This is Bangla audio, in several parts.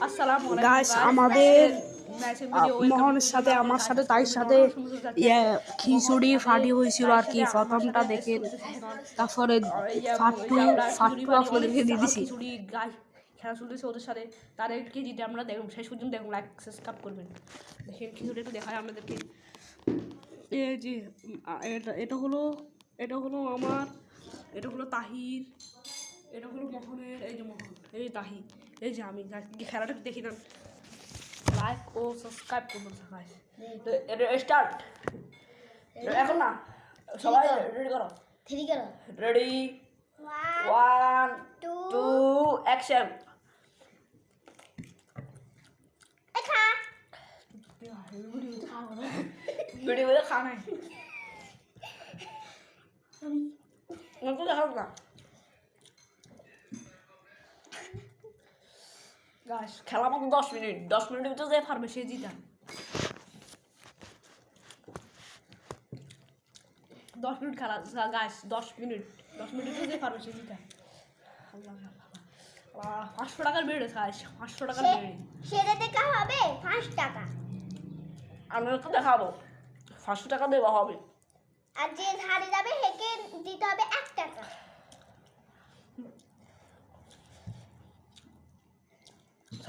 আসসালামু আলাইকুম গাইস আমাদের মোহনের সাথে আমার আমার সাথে তাইর সাথে খিচুড়ি ফাটি হয়েছিল আর কি প্রথমটা দেখেন তারপরে ফাটু আপনাদেরকে দিয়ে দিছি খিচুড়ি গাই খেলা চলতেছে ওদের সাথে তাদের কেজিটা আমরা দেখুন শেষ পর্যন্ত দেখুন লাইক সাবস্ক্রাইব করবেন দেখেন খিচুড়ি একটু দেখায় আমাদেরকে এই যে এটা হলো আমার এটা হলো তাহির এটা হলো মোহনের এই যে মোহন এই তাহি এই যে আমি খেলাটা দেখি না লাইক ও সাবস্ক্রাইব করবেন সবাই তো এটা স্টার্ট এখন না সবাই রেডি করো রেডি 1 2 অ্যাকশন वीडियो में खाना है उनको देखाओ ना गाइस খেলা মাত্র 10 মিনিটের ভিতরে যে পারবে সে জিতা 10 মিনিট খেলা গাইস 10 মিনিটের যে পারবে সে জিতা আল্লাহ 500 টাকার বেড়ে গাইস 500 টাকার বেড়ে সেটা দেখা হবে 5 টাকা আমরা তো দেখাবো 500 টাকা দেওয়া হবে আর যে ধারে যাবে হেকে দিতে হবে 1 টাকা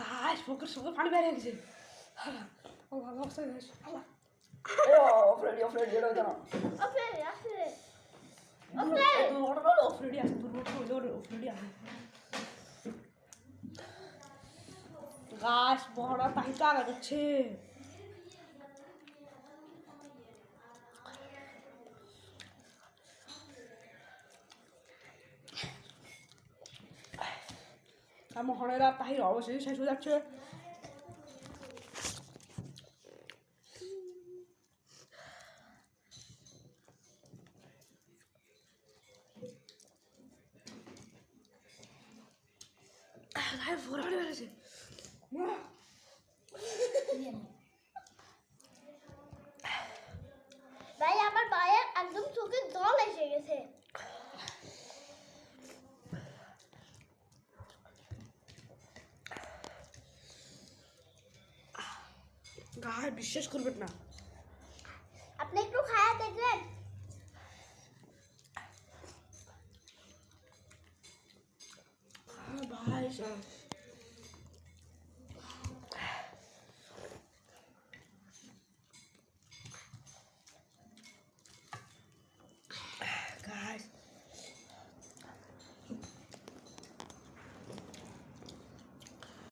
গাইস ফোকাস পানি বের হয়ে গেছে আল্লাহ গাইস আল্লাহ ফ্রেডি এটা দাও ফ্রেডি গাছ বড় তাহিটা আগা যাচ্ছে মোহনের আর তাহির অবশ্যই শেষ হয়ে যাচ্ছে ভাই আমার ভাইয়ের একদম চোখে জল এসে গেছে গায়ে বিশ্বাস করবেন না আপনি একটু খায়া দেখবেন ভাই